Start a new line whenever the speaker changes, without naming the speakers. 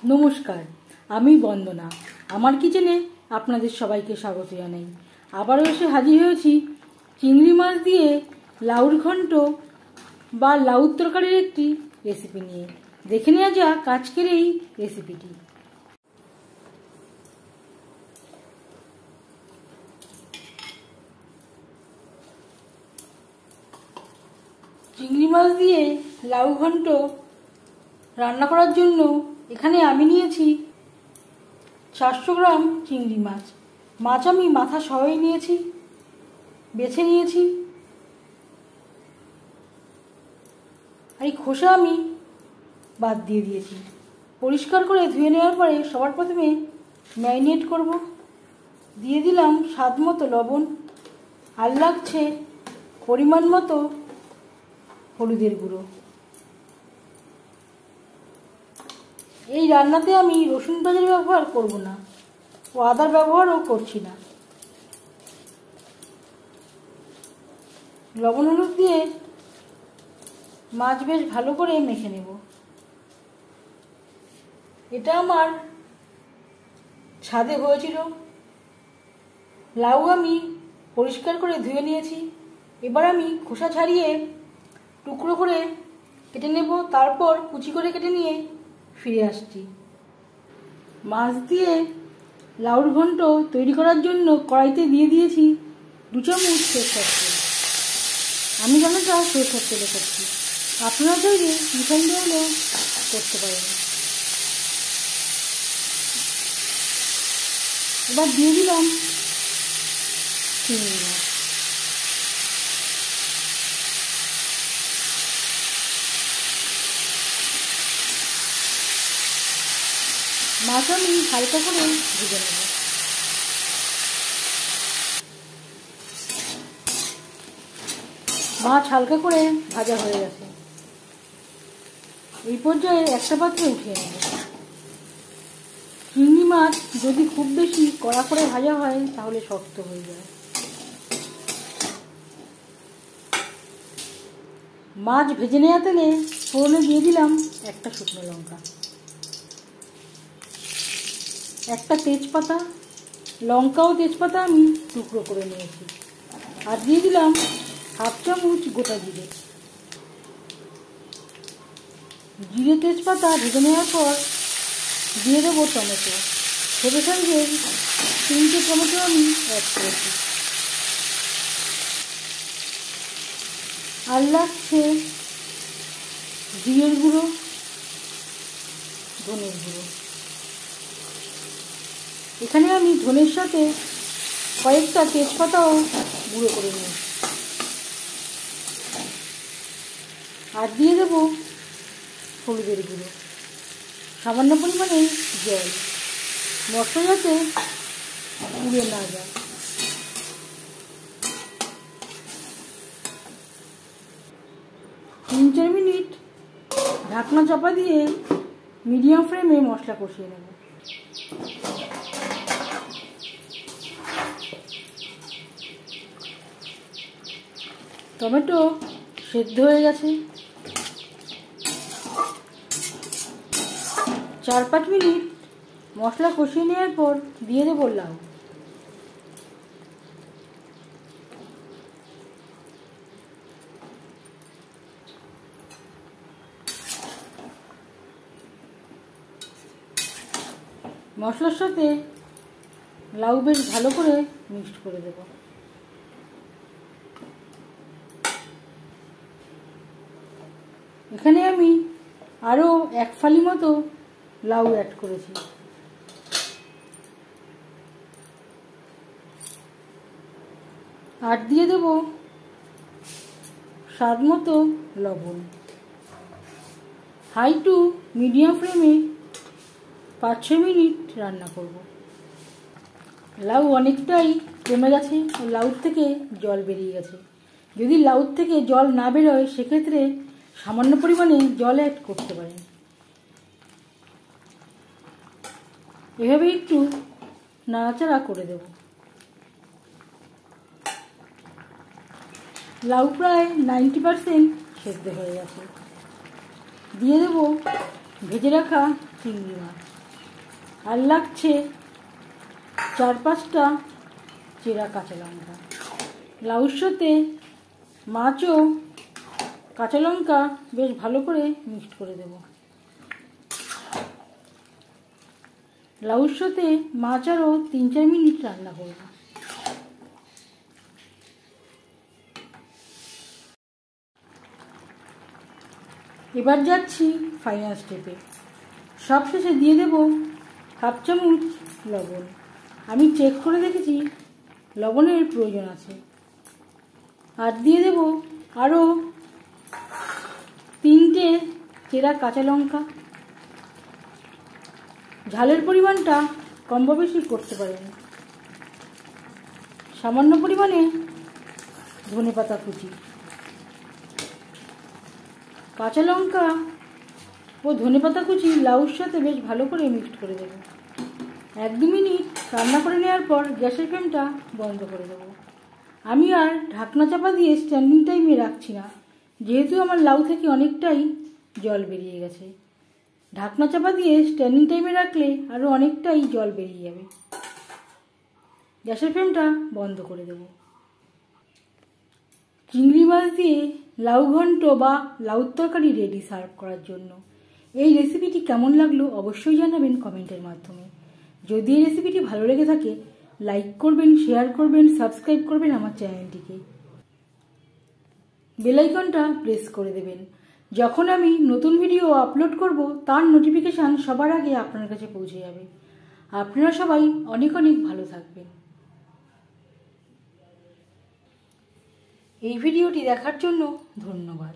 নমস্কার, আমি বন্দনা। আমার কিচেনে আপনাদের সবাইকে স্বাগত জানাই। আবারও এসে হাজির হয়েছি চিংড়ি মাছ দিয়ে লাউর ঘন্ট বা লাউর তরকারির একটি রেসিপি নিয়ে। দেখে নেওয়া যাক আজকের এই রেসিপিটি। চিংড়ি মাছ দিয়ে লাউ ঘন্ট রান্না করার জন্য এখানে আমি নিয়েছি 400 গ্রাম চিংড়ি মাছ। মাছ আমি মাথা সহই নিয়েছি, বেছে নিয়েছি। আর এই খোসা আমি বাদ দিয়ে দিয়েছি। পরিষ্কার করে ধুয়ে নেওয়ার পরে সবার প্রথমে ম্যারিনেট করব। দিয়ে দিলাম স্বাদ মতো লবণ, আর লাগছে পরিমাণ মতো হলুদের গুঁড়ো। এই রান্নাতে আমি রসুন পেঁয়াজের ব্যবহার করব না ও আদার ব্যবহারও করছি না। লবণ হলুদ দিয়ে মাছ বেশ ভালো করে মেখে নেব। এটা আমার ছাদে হয়েছিল। লাউ আমি পরিষ্কার করে ধুয়ে নিয়েছি। এবার আমি খোসা ছাড়িয়ে টুকরো করে কেটে নেব, তারপর কুচি করে কেটে নিয়ে ফিরে আসছি। মাছ দিয়ে লাউর ঘন্ট তৈরি করার জন্য কড়াইতে দিয়ে দিয়েছি 2 চামচ সরষের তেল। আমি রান্নাটা সরষের তেলে করছি, আপনারা চাইলে রিফাইন্ড অয়েলও করতে পারেন। এবার দিয়ে দিলাম চিংড়ি মাছ। মাছ আমি হালকা করে ভেজে নেব। মাছ হালকা করে ভাজা হয়ে গেছে। এই পর্যায়ে একটা পাত্রে উঠিয়ে নেব। চিংড়ি মাছ যদি খুব বেশি কড়া করে ভাজা হয় তাহলে শক্ত হয়ে যায়। মাছ ভেজে নেওয়া তেলে ফোড়নে দিয়ে দিলাম একটা শুকনো লঙ্কা, একটা তেজপাতা, লঙ্কা ও তেজপাতা আমি টুকরো করে নিয়েছি। আর দিয়ে দিলাম 1/2 চামচ গোটা জিরে। জিরে তেজপাতা ভেজে নেওয়ার পর দিয়ে দেবো টমেটো। ছোটো সাইজের 3টে টমেটো আমি অ্যাড করেছি। আর লাগছে জিরের গুঁড়ো, ধনের গুঁড়ো। এখানে আমি ধনের সাথে কয়েকটা তেজপাতাও গুঁড়ো করে নিয়েছি। আর দিয়ে দেবো হলুদের গুঁড়ো, সামান্য পরিমাণে জল, মশলা যাতে পুড়ে না যায়। তিন 4 মিনিট ঢাকনা চাপা দিয়ে মিডিয়াম ফ্লেমে মশলা কষিয়ে নেব। টমেটো সেদ্ধ হয়ে গেছে। 4-5 মিনিট মশলা কষিয়ে নেওয়ার পর দিয়ে দেবো লাউ। মশলার সাথে লাউ বেশ ভালো করে মিক্সড করে দেব। এখানে আমি আরও 1 ফালি মতো লাউ অ্যাড করেছি। আর দিয়ে দেব স্বাদ মতো লবণ। হাই টু মিডিয়াম ফ্লেমে 5-6 মিনিট রান্না করব। লাউ অনেকটাই কমে গেছে, লাউর থেকে জল বেরিয়ে গেছে। যদি লাউর থেকে জল না বেরোয় সেক্ষেত্রে সামান্য পরিমাণে জল অ্যাড করতে পারেন। এভাবে একটু নাড়াচাড়া করে দেব। লাউ প্রায় 90% সেদ্ধ হয়ে গেছে। দিয়ে দেব ভেজে রাখা চিংড়ি মাছ। আর লাগছে 4-5টা চেরা কাঁচা লঙ্কা। লাউর সাথে মাছ ও কাঁচা লঙ্কা বেশ ভালো করে মিক্সড করে দেব। লাউর সাথে মাছ আরও 3-4 মিনিট রান্না করব। এবার যাচ্ছি ফাইনাল স্টেপে। সবশেষে দিয়ে দেব 1/2 চামচ লবণ। আমি চেক করে দেখেছি লবণের প্রয়োজন আছে। আর দিয়ে দেব আরও 3টে চেরা কাঁচা লঙ্কা। ঝালের পরিমাণটা কম বা বেশি করতে পারেন। সামান্য পরিমাণে ধনেপাতা কুচি। কাঁচা লঙ্কা ও ধনেপাতা কুচি লাউর সাথে বেশ ভালো করে মিক্সড করে দেব। 1-2 মিনিট রান্না করে নেওয়ার পর গ্যাসের ফ্লেমটা বন্ধ করে দেব। আমি আর ঢাকনা চাপা দিয়ে স্ট্যান্ডিং টাইমে রাখছি না, যেহেতু আমার লাউ থেকে অনেকটাই জল বেরিয়ে গেছে। ঢাকনা চাপা দিয়ে স্ট্যান্ডিং টাইমে রাখলে আরও অনেকটাই জল বেরিয়ে যাবে। গ্যাসের ফ্লেমটা বন্ধ করে দেব। চিংড়ি মাছ দিয়ে লাউ ঘন্ট বা লাউর তরকারি রেডি সার্ভ করার জন্য। এই রেসিপিটি কেমন লাগলো অবশ্যই জানাবেন কমেন্টের মাধ্যমে। যদি এই রেসিপিটি ভালো লেগে থাকে লাইক করবেন, শেয়ার করবেন, সাবস্ক্রাইব করবেন আমার চ্যানেলটিকে। বেল আইকনটা প্রেস করে দেবেন। যখন আমি নতুন ভিডিও আপলোড করব তার নোটিফিকেশান সবার আগে আপনার কাছে পৌঁছে যাবে। আপনারা সবাই অনেক অনেক ভালো থাকবেন। এই ভিডিওটি দেখার জন্য ধন্যবাদ।